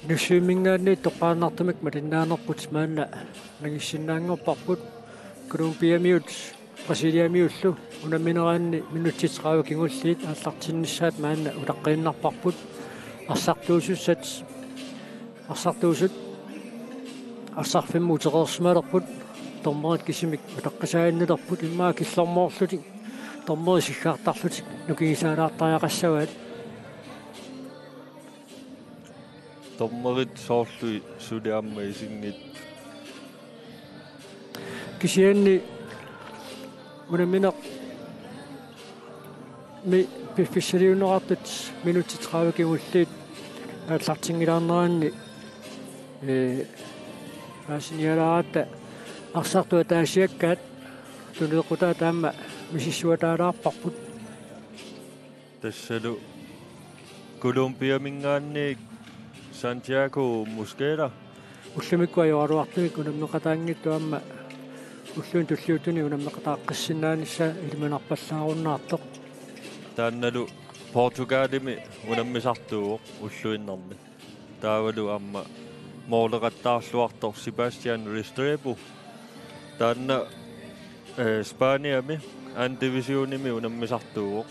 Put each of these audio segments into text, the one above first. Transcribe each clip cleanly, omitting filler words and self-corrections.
Nussuimingaanni toqaanartumik malinnaanерпут маанна нагиссиннаангорпарпут Колумбиамиут Брасилиамиуллу унаминераанни минутситеқарава кигуллиит ааллартиннссаат маанна улаққииннарпарпут арсартуусут арсарфимму теқерсмалерпут тормерат кисимик утаққисааннилерпут иммаа киллормоорлутик тормери сиггаартарлутик нукигисаалаартариақассаваат тормерит соорлуи сулиамма исингит кисианни унаминеқ ми пиффисалиунеқартут минутситеқарава кигуллиит ааллартингилаарнераанни асиниалаата арсартуа таасиаккаат тунеқутаа таама мисиссуатаалаарпарпут тассалу Колумбиамингаанни Сантьяго Мускера уллумиккуа юаруартумик унаммеқатаангиттуамма уллуун туллиутуни унаммеқатааққиссинааниса илиманарпаллааруннаартоқ таанналу Португалими унаммисартуу уллуиннарми таавалу амма моолеқаттаарлуартор Себастьян Рестребо таанна Спаниами андивисионими унаммисартуу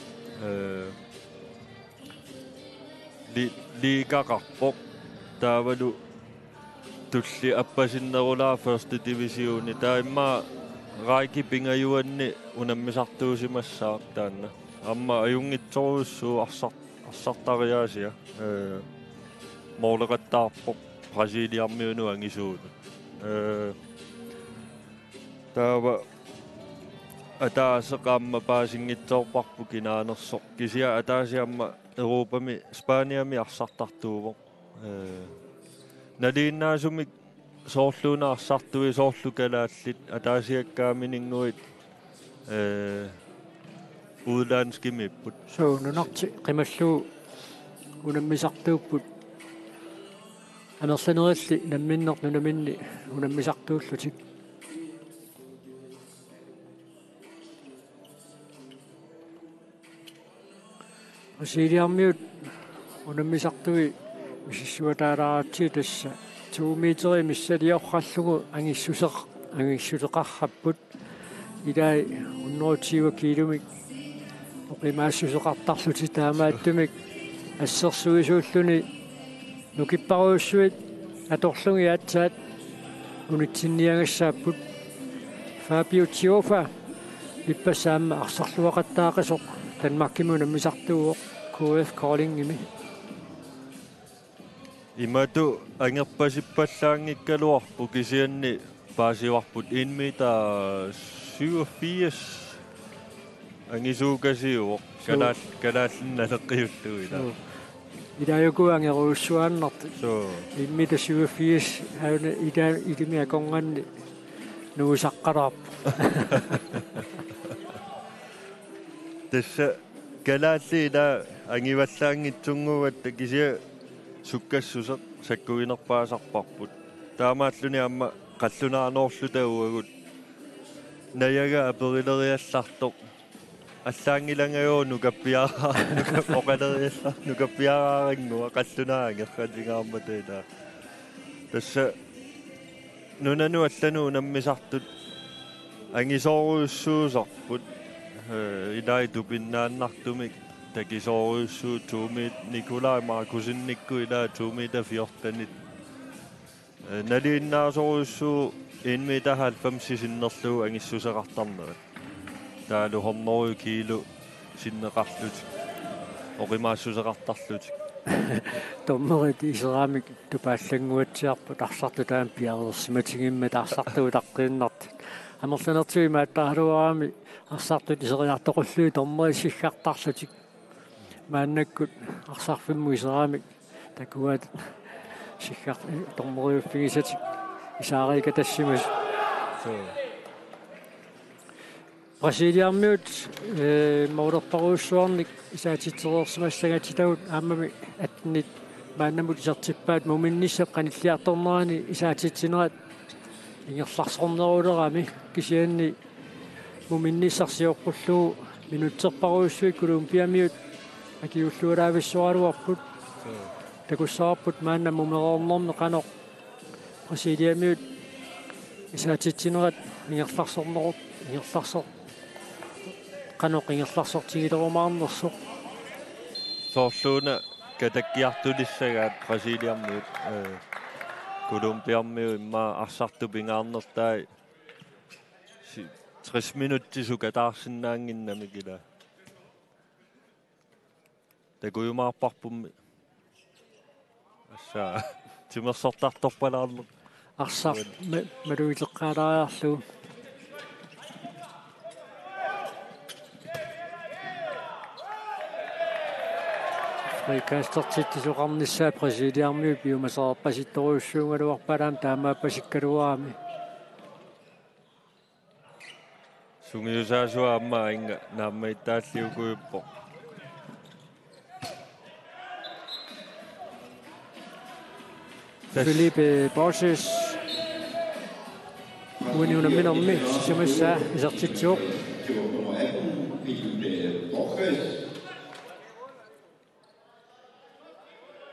лигақарпоқ таавалу тулли аппасиннерулаа first division таимма райки пингаюанни унаммисартуусимассаа таанна амма аюнгитсоруссуу арсартариаасиа моолеқаттаарпоқ Брасилиармиуну ангисуут таава атаасеқаамма паасингитсоорпарпу кинаанерсоқ кисиа атаасиамма Европами Спаниами арсартартуувоқ налииннаасумик соорлууна арсартуи соорлу калааллит атаасиаккааминингуит удлаанскимиппут суунунарти қималлуу унаммисартууппут анерсанерилли намминнер нунаминни унаммисартууллутик Брасилиармиут унаммисартуи мисиссуатаалааратси тасса 2 метри миссалиорхаллугу ангиссусеқарраппут илай 120 киломик оқимаассусеқартарлути таамааттумик ассерсуисууллуни нукиппаруussуит аторлуги аатсаат унитсинниагассааппут Фабио Тиофа иппасаама арсарлуақаттаақисоқ Danmarkimmu наммисартууоқ KF Koldingimi имату ангерпасиппаллаангиккалуарпу кисианни паасиуарпут 1 метр 87 ангисуукасиуоқ калааллинналеққиуллуила илааюкуангеруussуааннарт 1 метр 87 хауна илимиаконганни нуусаққалаарпу тасса калааллиила ангиваллаангитсунгуат кисиа суккассусеқ саккуинерпаасарпарпут таамааллуни амма қаллунаарноорлутауагут наяга аперилериаллартоқ аллаангилангайоо нукаппиараа оқалериалла нукаппиараарингуа қаллунаангерратингаарматаила тасса нунану аллану наммисартут ангисооруussуусарпут илай тупиннааннартумик такисооруussuu туумит Николай Маркусинникку илаа 2 метр 14 налииннаасооруussuu 1 метр 90 синнерлуу ангиссусеқартарнера таалу 100 кило синнеқарлутик оқимаассусеқартарлутик томмерит исераамик тупааллангуатсиарпут арсарту таам пиарерсиматигимма таарсарту таққииннарт амерланертуи мааттааралуарами арсартут исериартоқуллуи томмери сиггартарлутик мааннаккут арсарфимму исераамик такуат сиггар томмериуффигисатик исаарика тассимас Брасилиармиут моорпаруussуарник исаатитсереерсимассагатитагут аамами атнит мааннамут сертиппаат муминниссақ каниллиарторнерани исаатитсинерат ингерларсорнерулерами кисианни муминниссарсиоққуллуу минутсерпаруussуи Колумбиамиут акиуллуалаависсуалуарпут такуссаарпут маанна мумерорнэрнеқанеқ пресидиамиут исаатитсинерат ингерларсорнерут ингерларсор канеқ ингерларсортигилерумаарнерсоқ соорлууна катаккиартулиссагаат Бразилиармиут Колумбиармиу имма арсарту пингаарнертай 60 минуттису катаарсинаангиннами кила такуйумаарпарпумми асса тимерсортарторпалаарлу арсар малуилеққалаариарлу фрикастертиттисоқарниссаа пресидиармиу пиумасаарпаситторуйуссуунгалуарпалаам таамааппасиккалуаами сунгиусаасуа амма инга нааммаиттааллиукуйуппо Felipe Borges униуна минерми сисимассаа исертитсуоқ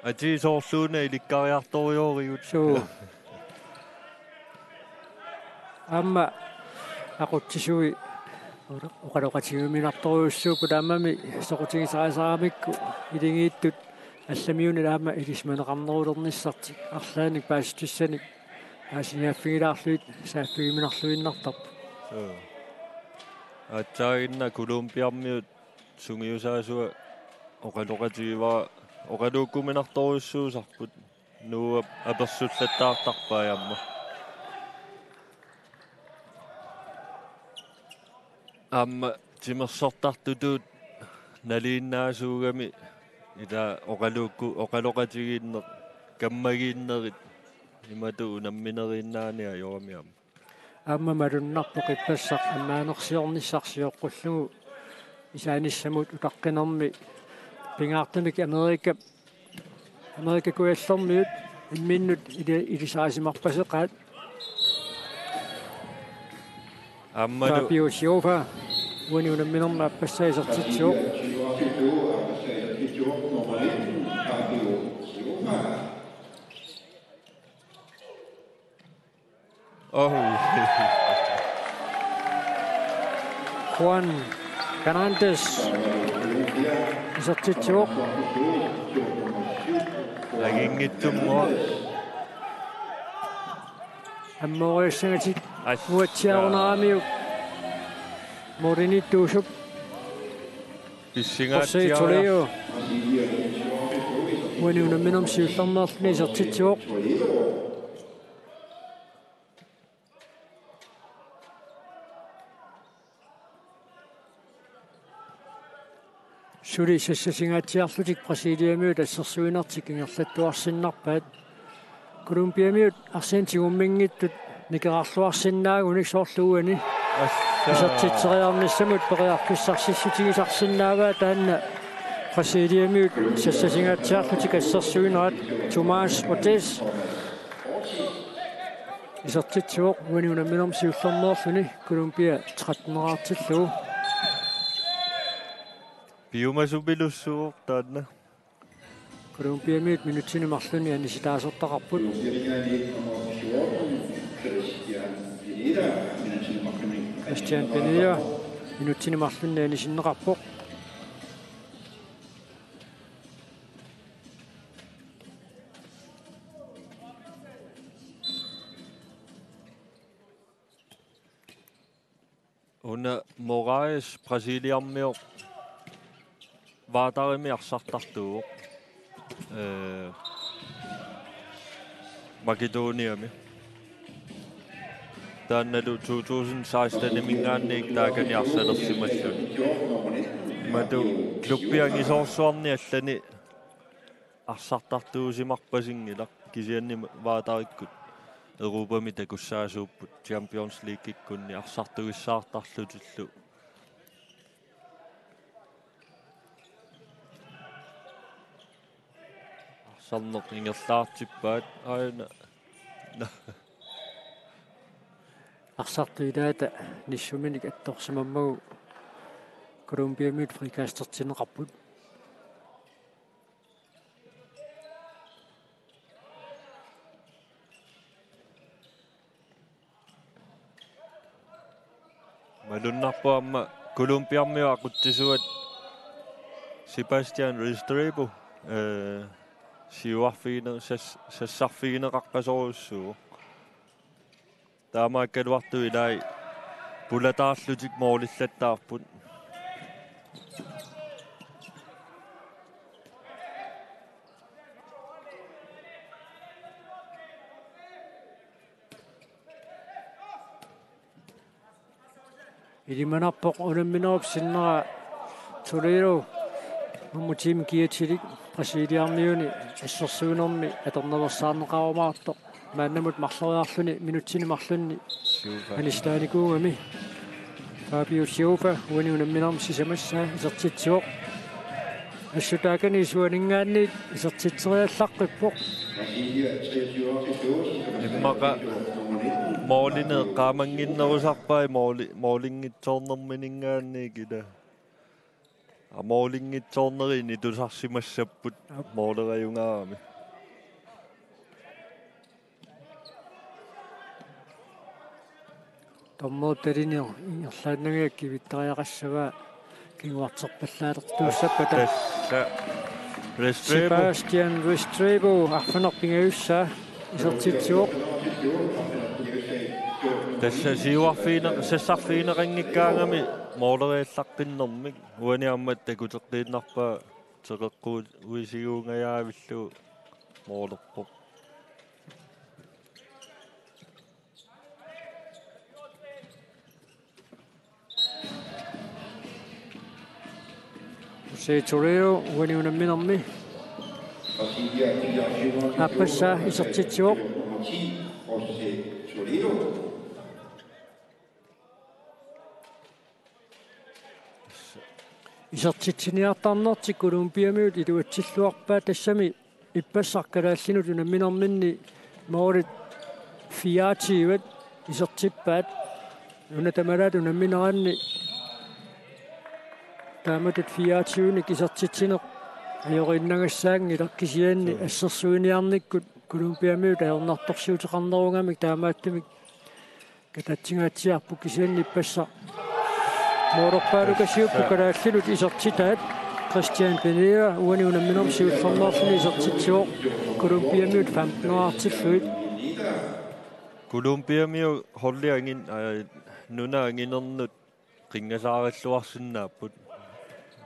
ати соорлууна иликкариарториориут суу амма aqutsisuи оқалоқатигуминарториуссуупу таамами соқутигисаасарамикку илингииттут алламиуни таама илисманеқарнерулерниссартик арлааник пааситуссаник аасиниаффигилаарлуит сааффигиминарлуиннартарп атсаагинна Колумбиармиут сунгиусаасуа оқалоқатигива оқалууккуминарториуссуусарпут нуа аперсуллаттаартарпаямма амма тимерсортартутуут налииннаасуугами ила оқалоқатигииннеқ каммагииннерит имату намминериннаани аёрамиам амма малуннарпо қиппассақ аммаанерсиорниссарсиоққуллугу исааниссамут утаққинерми пингаартамик Америка куаллэрмиут имминнут илисаасимарпасеқаат аммалу биосиофа униунамминерма аппассаисертитсуоқ Juan Fernandez исертитсуоқ лагингиттуммуа аммориуссагатик муатсиарунерамиу моринитуусуп писсингаатсиара униунамминерм сиуллернерлни исертитсуоқ сули сассасингаатсиарлутик Бразилиамиут ассерсуинартик ингерлаттуарсиннарпаат Колумбиамиут арсентигуммингиттут никерарлуарсиннаагуник соорлууани исертитсериарниссамут периаркуссарсиссутигисарсинааваа таанна Бразилиамиут сассасингаатсиарлутик ассерсуинерат Томас Ортес исертитсуоқ униунамминерм сиуллернерлуни Колумбия 13-артиллуу биумасубилуссууқ таанна Колумбиамиут минутсинimарлуни аниситаасертақарпут Кристиан Пенея минутсинimарлуни анисиннеқарпоқ уна Мораес Бразилиармиоқ ваатарими арсартартууоқ Македониами таанналу 2016 мингаанник таакани арсалерсималлуни мату клуббиангисоорсуарни аллани арсартартуусимарпасингила кисианни ваатариккут Европами такуссаасууппут Champions League иккунни арсартугиссаартарлутиллу арсарнеқ ингерлаартиппаат аана арсартуилаата ниссуминик атторсимаммагу Колумбиамиут фрикастертинеқарпут Malunarpuamma Colombiammiu aquttisuat Sebastian Restrepo siuarfiine sassarfiineqaqqasorussuu taamaakkaluartu ilai pulataarlutik moolillattaarput Ilimanarpoq unamminerup sinnera Toledo nummutim kiatilik Brasiliarniuni assерsuunermi atornersaarneqarumaartoq maannamut marloriarluni minutsini marlunni anistaanikuungami Fabio Silva uani unamminermi sisamassaa isertitsuoq assutaakani suaningaanniit isertitseriallaqqippoq immaqa mooline qaamanginnerusarpai moolingitsoornerminingaanniikila moolingitsoornerini tusarsimassapput moolerajungaarami tommoottalini inerlaannagaakki vittoriaqassavaa kinguarterpallaaleqtuussappa Sebastian Restrepo arfanerpingayussaa isertitsuoq tässä sassarfiineqanngikkaangami mooleriallaqqinnermik uaniammat takuteqqiinnarpaa teqeqquut uisiguungajaavillu moolerpoq Se Toledo uani unamminermi appassaa isertitsuoq isertitsiniartarnertik Colombiamiut iluatsilluarpaa tassami ippassarkalaallinut unamminerminni moolit Fiatiivat isertippaat unatamalaat unammineranni taamatut Fiatiunik isertitsineq ajorinnagassaagngi ilerkisiaanni assersuiniarnikkut Colombiamiut aornartorsiuteqarnerungamik taamaattumik katatsigaatiarpu kisianni ippassar moororpaalukasiuppu kalaallinut isertitaat Christian Pereira uani unamminermi siullernerluni isertitsuoq Colombiamiut fampinerartilluit Colombiamiu holliangin nunaanginernut qingasaaralluarsinnaapput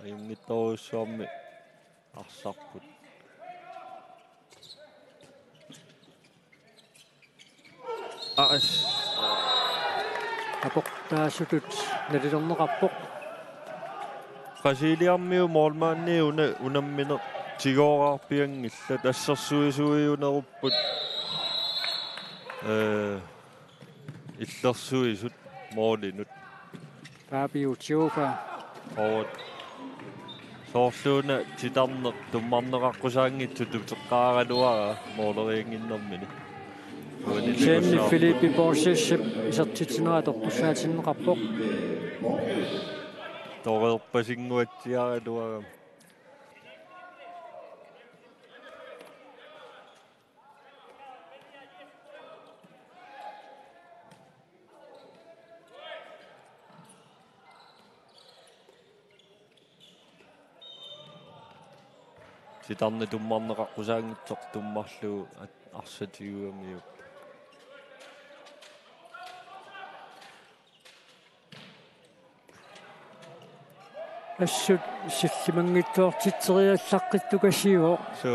ingittorussuarmi arsarput apoq taasutut nalilerneqarpoq Brasiliarmiu moolmaanni unammine tigooraarpiangillat assersuisuiunerupput illersuisut moolinut Fabio Silva forward soorluuna titarneq tummarneqarqusaangittu tuteqqaaraluara moolerianginnermini Gianni Filippi Borges isertitinera torpussaatinneqarpoq toreerpasinguatsiaraluara titarne tummarneqarqusaangitsoq tummarluu arsatiguamiu assut sillimangittuartitseriallaqqittukasiuoq so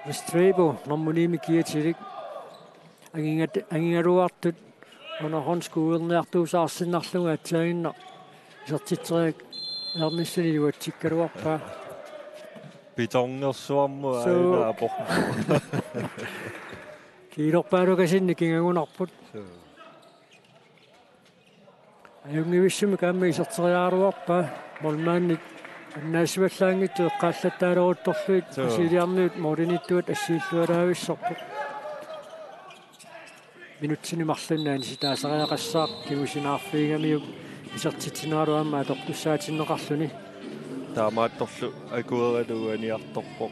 Restrepo normuniimi kiatilik angingaluartut onoronskuuerniartuusaarsinnarluga atsaaginner isertitseriak ernissuni luatsikkaluarpaa pitorngersuarmu ainaapor kiilorpaalukasinni kingagunarput ajungivissumi kaamma iserteriaaruarpaa molmaannik annaassuallaangittu eqqaallattaaleruttorluit Brasiliarniut moolinittuat assiillualaavissarpoq minutsini marlunnaani sitaasariaqassaaq kigusinaarfiigamiuk isertitineraluamma atorpussaatinneqarluni taamaattorlu akueraluaniartorpoq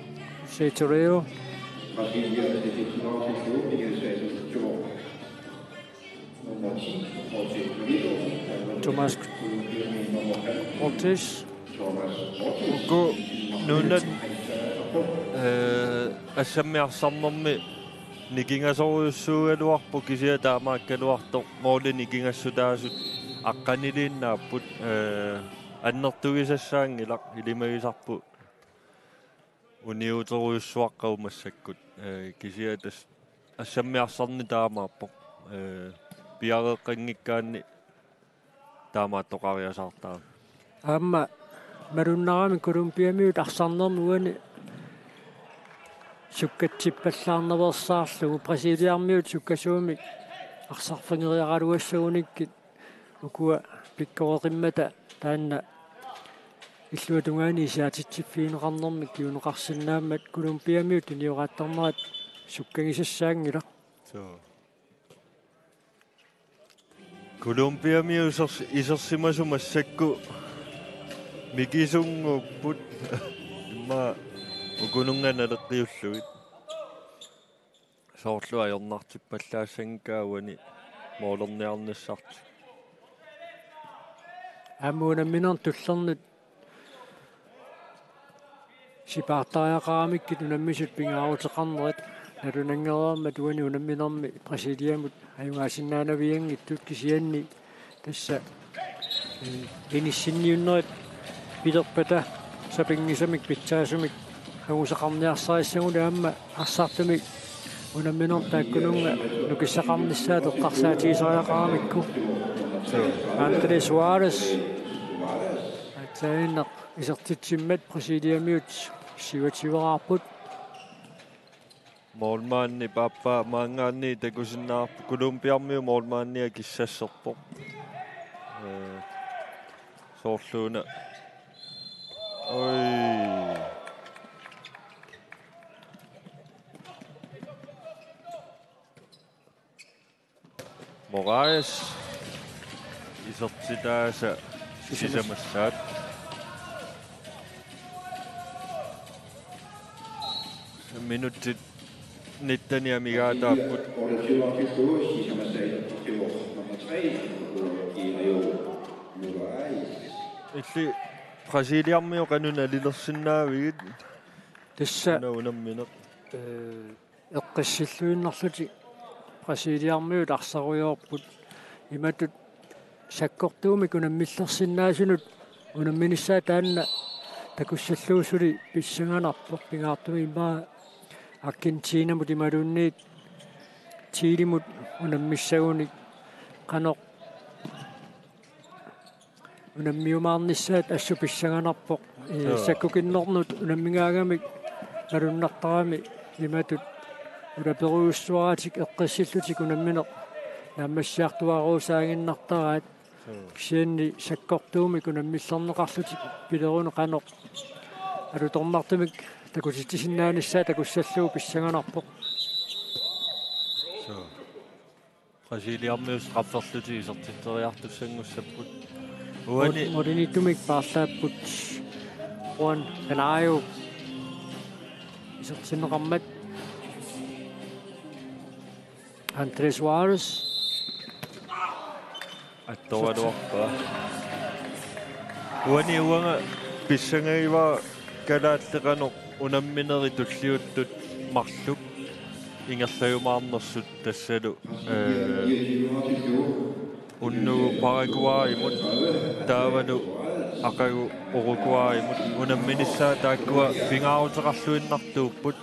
Se Toledo Thomas Ortiz. Uko nunan ассаммиарсарнэрми никинgasоруйуссуугалуарпу кисиа таамааккалуарто мооле никингассутаасут аққанилииннааппут аннертугисассаангилақ илимагисарпу униутеруйуссуаққаумассаккут кисиа тас ассаммиарсарни таамааппо пиареққангиккаанни таамааттоқариасаартаа Аама маруннарами Колумбиамиут арсарнэрмуани суккатсиппаллаарнерсаарлугу пресидиармиут суккасууми арсарфангериаралуассагуниккит укуа пиккориқиммата таанна иллуатунгаани саатитсиффиинеқарнэрмик киунеқарсинааммат Колумбиамиут униорааттарнерат суккагисассаангила Колумбиамиу исерсимасумассакку микисунгууппут имма укунунганалеққиуллуит соорлу аёрнартиппаллаассангкаауани моолерниарниссарти аммуунамминер туллернут сипаартариақарамиккит унаммисут пингаарутеқарнерит налунангераама туани унамминерми пресидиамут аюнгаасиннаанавиангиттут кисианни тасса иниссинниуннерит пилерпата сапингисамик питсаасумик агусақарниарсариссагули аама арсартумик унамминер тааккунунга нукиссақарниссаа теққарсаатигисариақарамикку Андре Суарес атсаиннақ исертитсиммат пресидиамиут сиватсивараарпут моолмаанни паппа маангаанни такусиннаарпу Колумбиармиу моолмаанниа киссассерпо соорлууна ой Мораес исертитааса сисамассаат минутит 19 амигаатааппут илли Бразилиармио кануна лилерсиннаавигит тасса наунамминеқ эққиссиллуиннарлути Бразилиармиут арсаруйоорпут иматут саккортуумик унаммиллерсиннаасунут унамминиссаа таанна такуссаллуусули писсанганарпо пингаартуми имаа Аргентинамут ималунниит Чилимут унаммиссагуник канеқ унаммиумаарниссаат ассу писсаганарпоқ саккукиннернут унаммигаагамик малуннартарами иматут улаперуйуссуаратик эққиссиллутик унамминеқ наммассиартуаруусаагиннартараат кисианни саккортуумик унаммиллернеқарлутик пилеруну канеқ алутормартумик такуситсиннааниссаа такуссаллуу писсаганарпоқ Бразилиармиус рафферлути исертиттериартуссангуссаппут уани модинитумик паарлааппут Juan Canario исертиннеқармат Андре Суарес аттоалуарпа уани уанга писсангаива калааллеқано унамминери туллиуттут марлук ингерлаюмаарнерсут тассалу уннугу Парагваймут таавану ақагу Уругваймут унамминиссаа тааккуа пингаарутеқарлуиннартууппут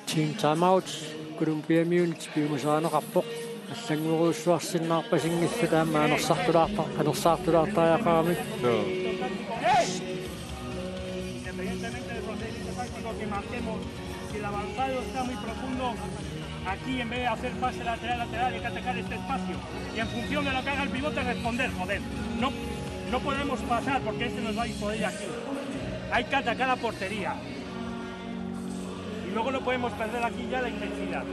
Team timeout Колумбиамиунит пиумусаанеқарпоқ аллангуруссуарсиннаарпасингилла таама анерсартулаартаяақарамик Si el avanzado está muy profundo, aquí en vez de hacer pase lateral, hay que atacar este espacio. Y en función de lo que haga el pivote, responder, joder. No podemos pasar porque este nos va a imponer aquí. Hay que atacar la portería. Y luego no podemos perder aquí ya la intensidad,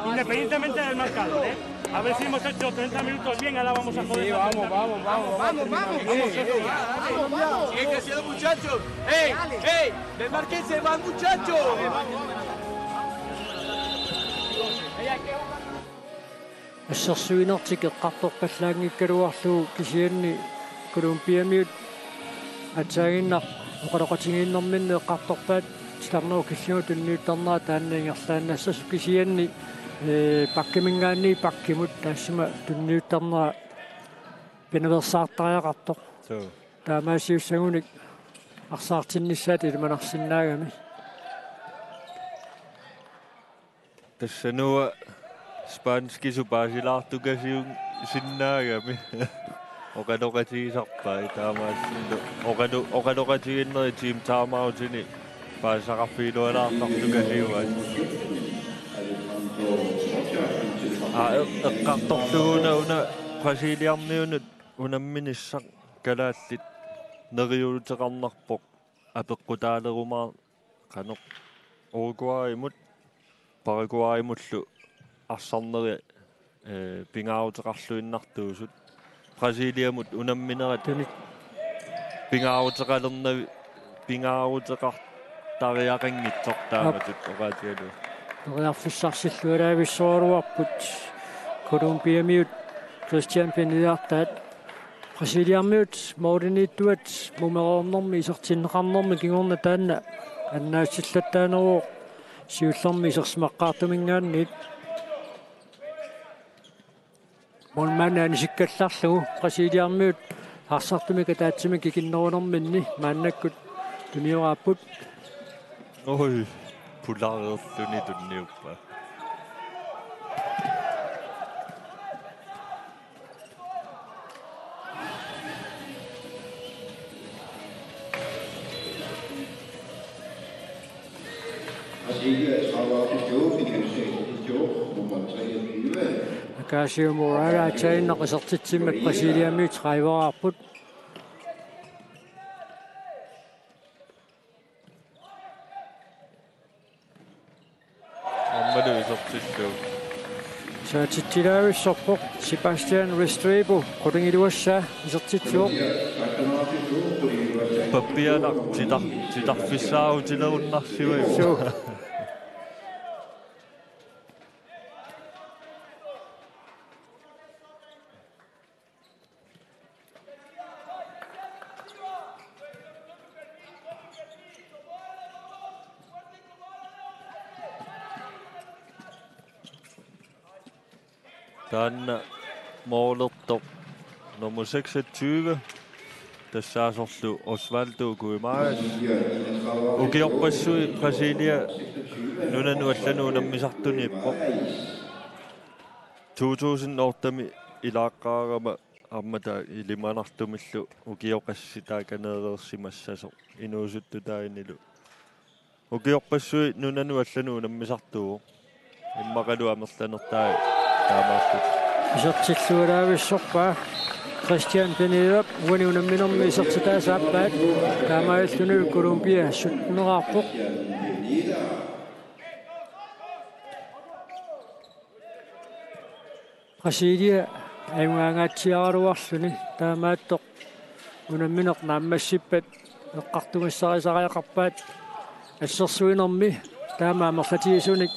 independientemente del marcador, A ver si hemos hecho 30 minutos bien, ahora vamos a joder. Sí, vamos. Siguen creciendo, muchachos. ¡Ey! ¡Desmárquense más, muchachos! ассерсуинертик эққарторпаллаангиккалуарлуу кисианни колумбиамиут атсаагиннар оқалоқатигииннэрминни эққарторпаат старноо киллиу тунниуттарнаа таанниингерлааннассасу кисианни паккимингаанни паккимут таассама тунниуттарнаа пиневерсаартариақартоқ таамаасиуссагуник арсаартиннissaат илманарсиннаагами тассануа спански супаасилаартукасиун синнаагами оқалоқатигисарпаа таамаассинну оқалоқатигиннери тим таамаутини паасақарфилуалаартартукасиуа эққарторлугуна уна брасилиарниунут унамминиссақ калааллит нериулутеқарнарпоқ апеққутаалерумаа канеқ Uruguaymut Paraguaymullu арсарнери пингаутеқарлуиннартуусут Brasiliamut унамминерат пингаутеқалернави пингаутеқартариақангитсортааматут оqaatiалу ториарфиссарсиллуалаависсооруарпут Колумбиамиут Кристиан Пинедартаат Brasiliammiut мооринитуат мумероорнэрми исертиннеқарнэрми кигорна таанна аннаассиллаттаанеруу сиуллэрми исерсимаққаартумингаанниит монманаани сиккалларлугу Brasiliammiut арсартумика таатсими кикиннерунэрминни мааннаккут туниорааппут ой пулаарерлуни тунниуппа Casio Morara chain naqisartitsimmat Brasiliammiut qaivaarput аммалу исертиллуу саатитилаависсорпоқ Sebastian Restrepo qulingilуасса исертитсуоқ паппианақ титарфиссааутилеруннарсивай Taanna målertoq nummer 26 тассаасорлу Освальдо Гуимарес угиорпассуи Брасилия нунану аллану наммисартунииппо 2008 илааққаарама армата илиманартумиллу угиоқасситаа канеерерсимассасо инуусутту таинилу угиорпассуи нунану аллану наммисартуу иммақалу амерланертаа таамаартут исертиллуалаависсорпаа Christian Pineda униунамминерми исертитаасааппаат таамааллуну Колумбия сутнераарпоқ Brasilia аюнгаангаатсиаруарлуни таамааттоқ унамминеқ нааммассиппат эққартугассарисариақарпаат ассерсуинерми таамаамерлатигисуник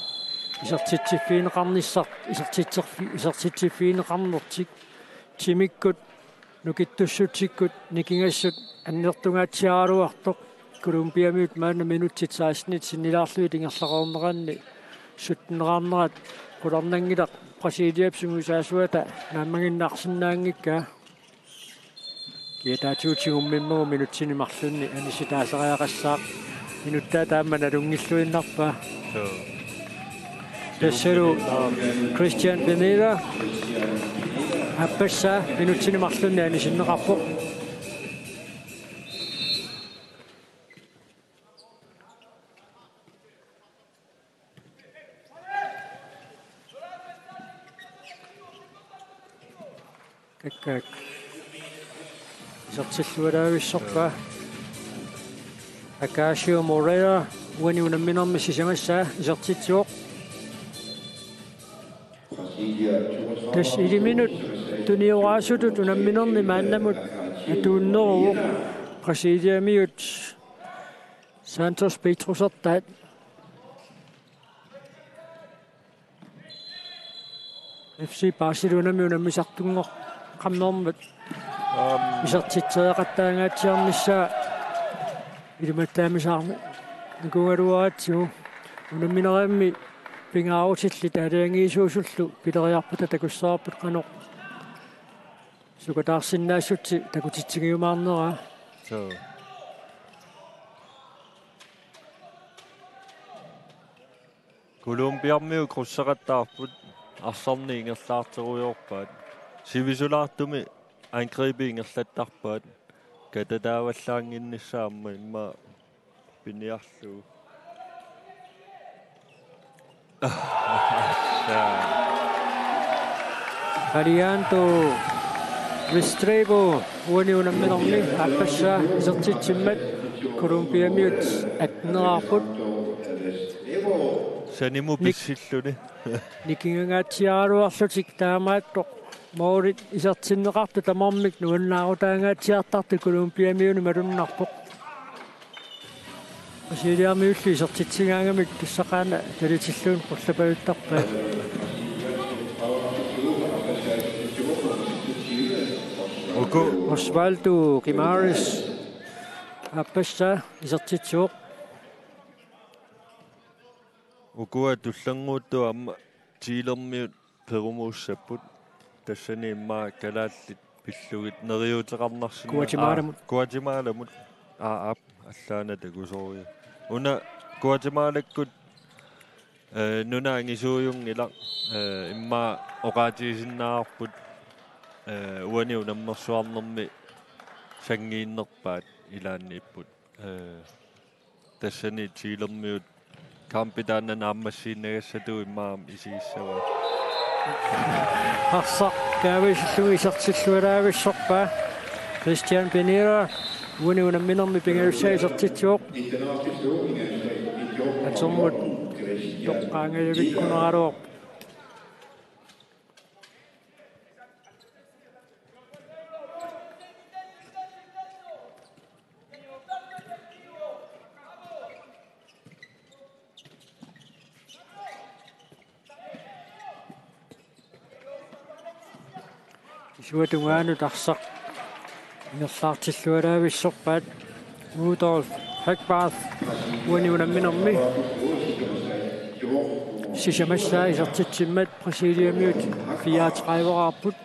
исертитсиффиинеқарниссар исертитсиффиинеқарнертик тимиккут нукиттуссутиккут никингассут аннертунгаатсиаруартоқ Колумбиамиут маана минутсит сааснит синнилаарлуи тингерлақорнераанни суттнеқарнерат qulornangilaq Brasiliapsungusaasuata naammanginnaarsinnaangikka kiataatuutigummimmagu minutsinimarlunni anisitaasariaqassaaq minuttaa taammana lungilluinnarpa tassalu Christian Pineda appassa minutsinimarlunni anisinneqarpoq kakkaak isartillualaavissorpa Acacio Moreira uaniunamminermi sisangassaa isartitsuoq tas 1 minut tuniuraasutut unamminerni maannamut atuunneruuq Brasiliamiut Santos Petrusertaat FC Barcelona misartungo qamnormat isartitseeqattaangaatiarnissaa ilmattaamisaarmi nukungaluaratsigu unammineraammi pingaarutilli taaliangiisuusullu pileriarputa takussaarput qanoq sukataarsinnaassutsi takutitsigiumaarneraa so Colombiammiu krussaqattaarput арсарни ингерлаартеруйорпаат сивисулаартуми ангрипи ингерлаттарпаат кататааваллаангиннссаама имма пиниарлу Arianto Restrepo uaniunamminerni appassa isertitsimmat Colombiamiut atneraarput саниму писсиллуни никингааtsiaaruarlutik taamaattoq moorit isartinneqartu tamarmik nuannaaruutaangaatiartartu Colombiamiuni malunnarpoq Brasiliamiulli isertitsigaangamik tussaqaana talitilluun qullapavittarpaat Oku Osvaldo Guimares appassa isertitsuoq Ukua tullanguuttu amma tiilermiut perumuussaput tassani imma kalaallit pillugit neriuteqarnarsinna Guatemalamut allaana takusoria una Guatemalakkut nunaangisuujungila imma oqaatiisinnаарput uaniu nammersuarnermi sangiinnerpaat ilaanniipput tassani tiilermiut Kampitannan ammassiinagassatu immaam isiissava Harsaq kaavisillugi isertillualaavissorpaa Christian Pinera uaniunamminermi pingalussaa isertitsuoq atormut toqqaangaluvikkuneraluoq Suatungaanu tarsaq ingerlaartillualaavissorpaat Rudolf Hackbarth uaniunamminermi sisamassaa isertitsimmat Brasiliamiut 34-arput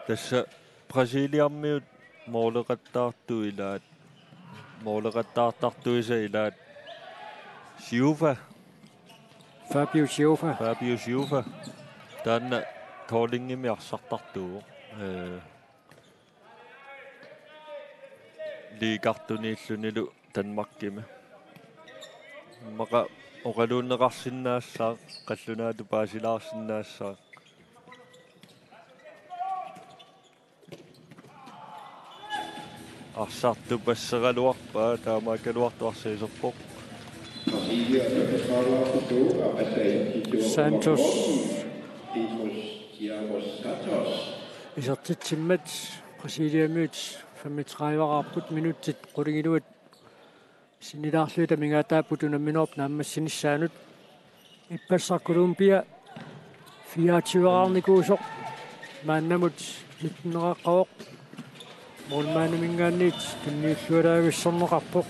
tassa Brasiliamiut mooleqattaartuisa ilaat Fabio Silva Tanna tolingimi arsartartuu liikartuniillunilu Danmarkimi maqa oqaluunneqarsinnaassaa qallunaatu paasilaarsinnaassaa arsartu passeraluarpaa taamaakaluartuarsiiserpoq Santos isertitsimmat Brasiliamiut 35-arput minuttit qulingiluat sinilaarluita mingaataaput unamminerp naammassinnissaanut ippassar Colombia 24-arnikuusoq maannamut mitneqaqqaoq molmaanumingaanniit tunniillualaavissorneqarpoq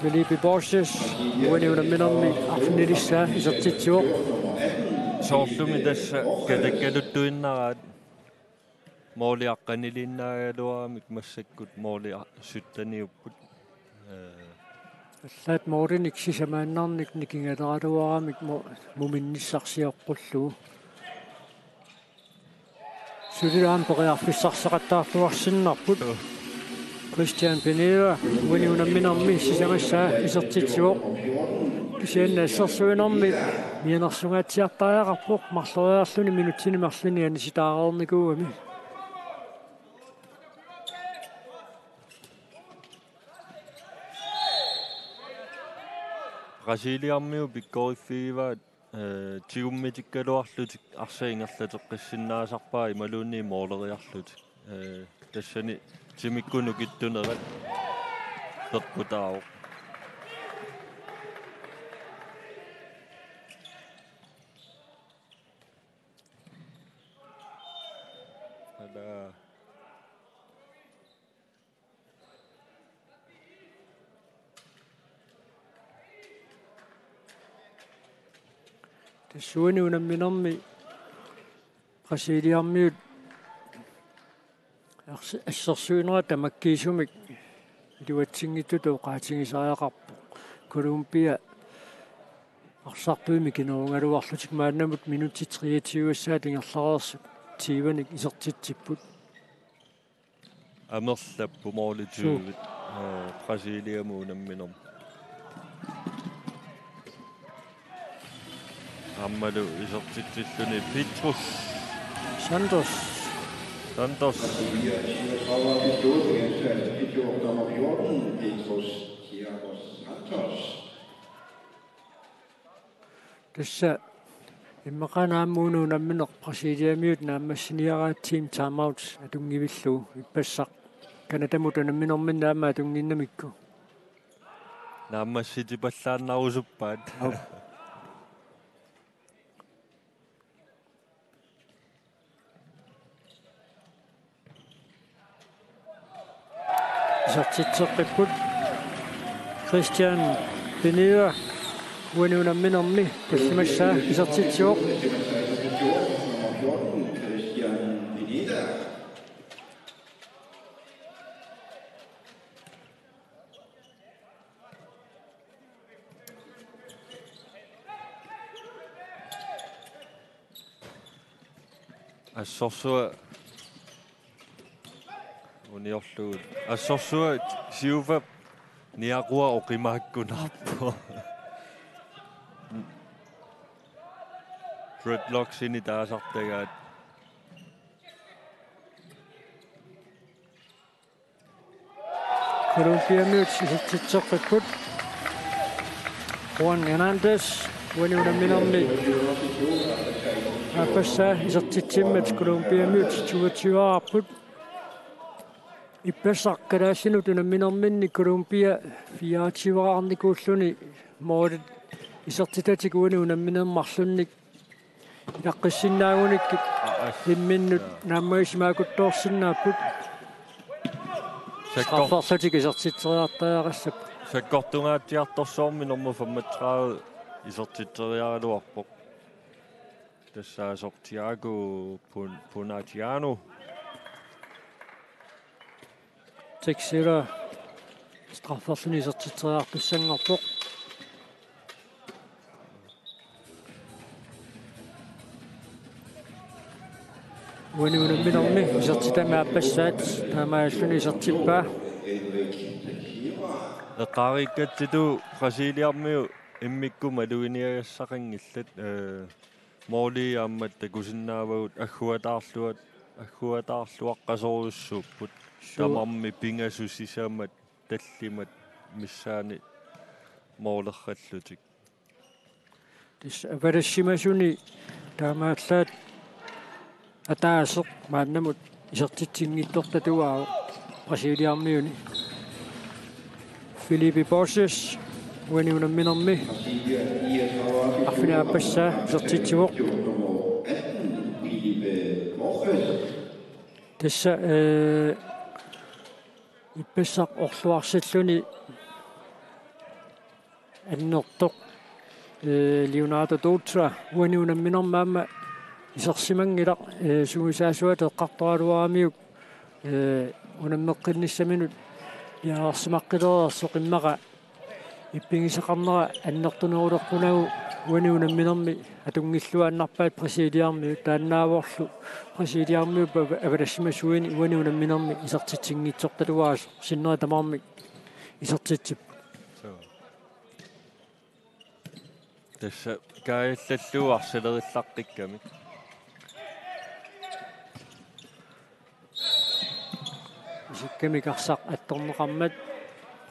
Felipe Borges uaniunamminermi arfinilissaa isertitsuoq soorlumi tassa katakkaluttuinnaraat mooliaqqaniliinnaagaluaramik massakkut mooli suttaniupput аллаат моорник сисамааннарник никингалераалуарамик муминниссарсиоққуллугу сулилаан периарфиссарсеқаттаартуарсиннарпут Christian Pinera униунамминарми сисамассаа исертитсуоқ кисианнаассерсуинарми мианерсугаатсиартариақарпоқ марлориарлуни минутсини марлуни аниситаарерникууами Brasiliamiu pikkoriffiivaat tigummitikkaloarlutik arsaingerlateqqissinnaasarpaa imaluunni mooleriarlutik tassani timikkunu kittunerat peqqutaaruq Tessuani unamminermi Brasiliarmiut Assersuinera tamakkiisumik iluatsingittutu qaatingisariaqarpu Colombia Arsartuimi kinerungaluarlutik maannamut minuti 23 tingerlarersuk tiivanik isertitsipput Amerlappu moorlituuvit Brasiliamuunamminerm Ammalu isertitsilluni Petrus Santos Santos Tassa immaqanaammuunuunammineq Brasiliamiut naammassiniaraat team timeout atungivillu ippassaq kanatamutanamminermin naamma atunginnamikku naammassiti pallaannarusuppaat Isertitseqqipput Christian Pineda uaniunamminermi tallimassaa isertitsiuq Assorsua uniorluut assorsua siuva niaqua oqimaakkunarpu dreadlocks ini taasartagaat Colombiamiut isertitseqqipput Juan Hernandez uaniunamminermi Apassa isertitsimmat Colombiamiut 22-arput Ippasaq kalaassinut unamminerminni Colombia 24-arnikuulluni moolit isertitatik uaniunamminermarlunnik Iaqqissinnaagunik imminnut naammaisimaakuttoorsinnaapput Straffarsatik isertiteriartaaaqassap sakkortungaatiartorsoorminermu 35 isertiterialuarpoq tassaasoq Thiago Punatiano Texera straffarluni isertiteriartussanngorpoq uaniunamminermi isertitamaapassaat taamaalluni isertippaa eqaarikkatitu Brasiliarmiu immikku maluiniagassaqangillat mooli aammat takusinnaavagut agguataarluaqqasorussууpput tamarmi pingasusisaamat tallimat missaani moolerrallutik tis avalassimasuni taamaallaat ataaseq maannamut isertitsinngittortatuaa Brasiliarmiuni Felipe Borges uaniunamminermi arfinaapassaa isertitsivoq tassa ippassaq orluarsalluni annertoq Leonardo Dutra uaniunamminermaamma isersimangilaq sugusaasuat eqqartoraluaramiuk unammeqqinnissaminut yaarsimaqqileriarsoq immaqa ippigisaqarnera annertunerulerqunagu uaniunamminermi atungilluaannarpaat Brasiliarmi taannaavorlu Brasiliarmi avalassimassuini uaniunamminermi isertitsinngitsortaluaas sinnera tamarmi isertitsip tassa kaayallalluarsalerillaqqikkami isikkamiqarsaq attorneqarmat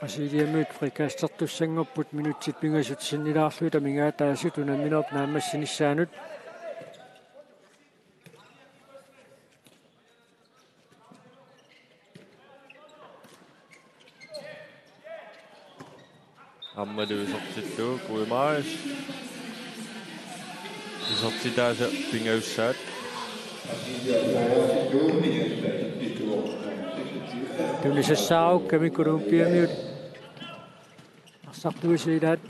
Brasiliamiut frikaastertussanngorput minutsit pingasut sinnilaarlu tamingaataasut unamminerp naammassinissaanut ammalu isertillu Guimares isertitaasa pingaussaat tulisassaaukkami Colombiamiut arsartuisilaat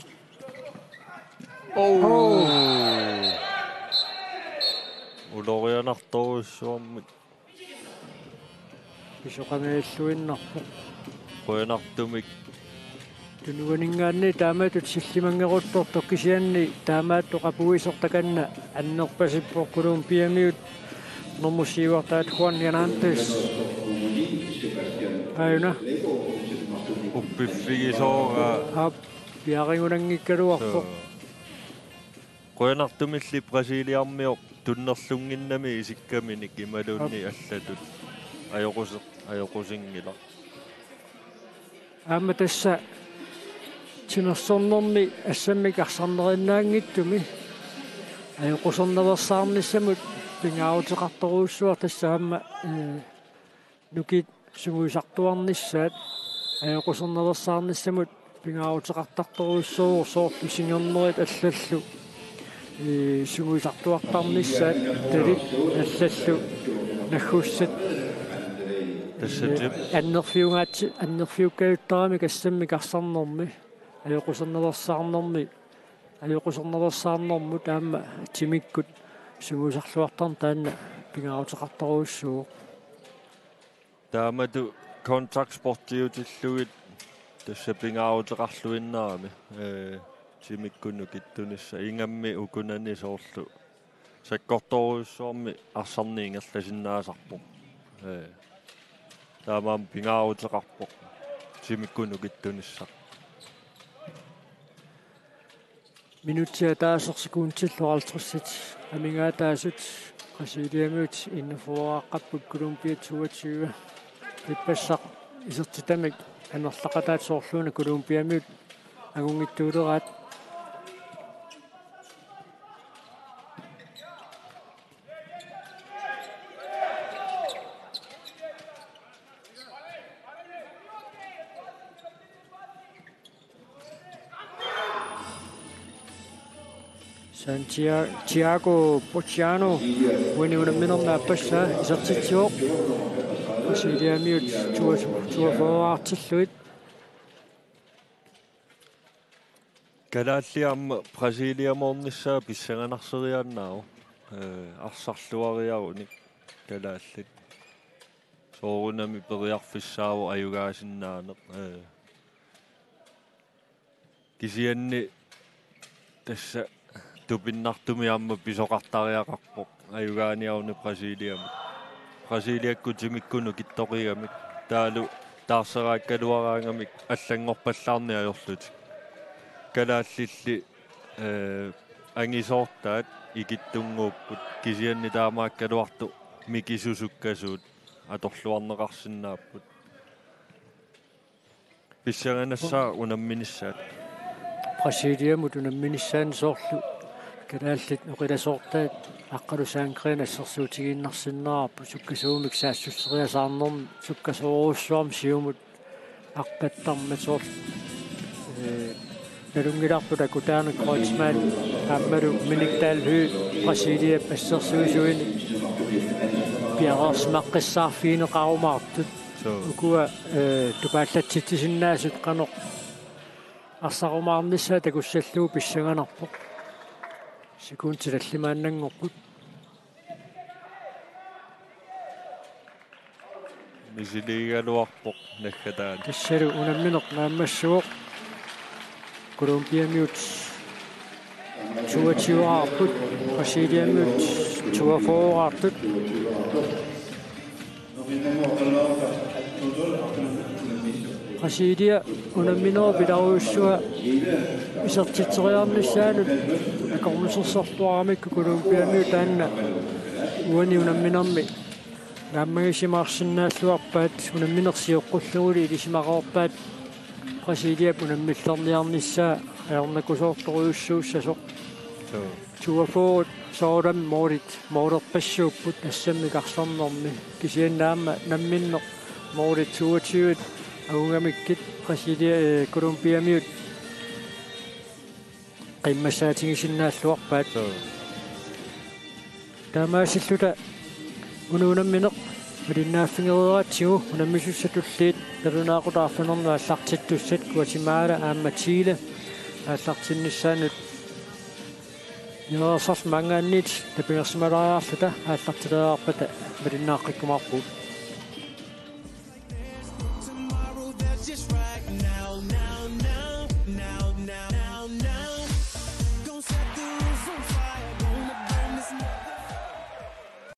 Olorianartoruussuarmut Isoqangeilluinnarpu Qoyanartumik tunuaningaanni taamatut sillimangeruttortok kisianni taamaattu qapuisortakanna annerpasippoqqulum piamiut normussiuartaat Juan Hernandez ayuna uppiffigisoora piaringunangikkaluarpo Qoyanartumilli Brasiliarmior tunnerlunginnami isikkaminik imalunni allatut ajoqusingila аама тасса тимерсорнэрми ассаммикарсарнериннаангиттуми аёқусорнерсаарниссамут пингаутеқарторуussуар тассаама нукит сугуисартуарниссаат аёқусорнерсаарниссамут пингаутеқартарторуuссуу соортусингернерит аллаллу сугуисартуартарниссаат талит аллаллу наггуссат тассатип аннерфиугааттарами кассаммикарсарнерми аёқусорнерсаарнэрму таама тимиккут сугусарлуартарн таанна пингаутеқарторуuссуу таамату контрактспортиутиллугит тасса пингаутеқарлуиннаарами тимиккуну киттунисса ингамми укунани соорлу саккорторуuссуарми арсарниингерласиннаасарпо таамаам пингаутеқарпо тимиккуну киттунисса минутсиа таасерсикуунтиллу 50 амингаа таасут Brasiliamut иннуфуааққаппут Колумбия 22 иппассақ исертитамик анерлақатаат соорлууна Колумбиамут агунгиттуулераат Thiago Pocciano winning a minute na passa isartitio Brasiliamut 24 artilluit Kalaalliam Brasiliamornissaa pissanganarseriaannao арсарлуариаруник калааллит соорунами периарфиссааву аюгааsinnaanеq кисианни тасса тупиннартуми аама писоқартариақарпоқ аюгааниауни Brasiliakku timikкуну киттоқигамик таалу таарсерааккалуараангамик аллангорпаллаарни ajorlutik калааллилли ангисоортаат икиттунгууппут кисианни таамааккалуарту микисусуккасуут аторлуарнеқарсинааппут писсаганассаа унамминиссаат Brasiliamut унамминиссаан соорлу калааллит оқиласоортаат аққалусаангрина ассерсуутигииннарсиннаараппу суккасуумик саассуссериасаарнерми суккасооруссуарми сиумут аққаттармат соор налунгиларпута кутаана Кройцман аммалу миниктаалхүй Brasilia ассерсуусуини пиараарсмаққиссаарфиинеқарумаартут укуа тупааллатситсиннаасут қано арсарумаарниссаа такуссаллуу писсаганарпоқ секундтилаллимааннангорпут мисилигалуарпоқ наггатаан тассалу унамминеқ нааммассуоқ Колумбиамут 22 арпут Brasiliamut 24 арпут Brasilia унамминоо пиларуйуссуа исертитсериарниссаанут акормусерсортуарамикку Колумбиамут таанна уани унамминерми нааммагисимаарсинааллуарпаат унамминерсиоққуллурули илисимақаорпаат Brasilia унаммиллерниарниссаа аернакусоорторуйуссууссасоқ туафоот соорам моорерпассууппут ассаммикарсарнерми кисианнаама намминнеқ моорит 22 аугамиккит Brasilia Колумбиамут qimmassaatigisиннааллуарпаат таамаасиллута унуунамминеқ малиннааффингерераатсигу унаммисуссатуллиит перунаақутаарфанернаа аллартиттуссат Гватемала аама Чиле аллартиннissaanут Joo, sas manganit, te pingas marafita, atlakta apata, berinakik marpu.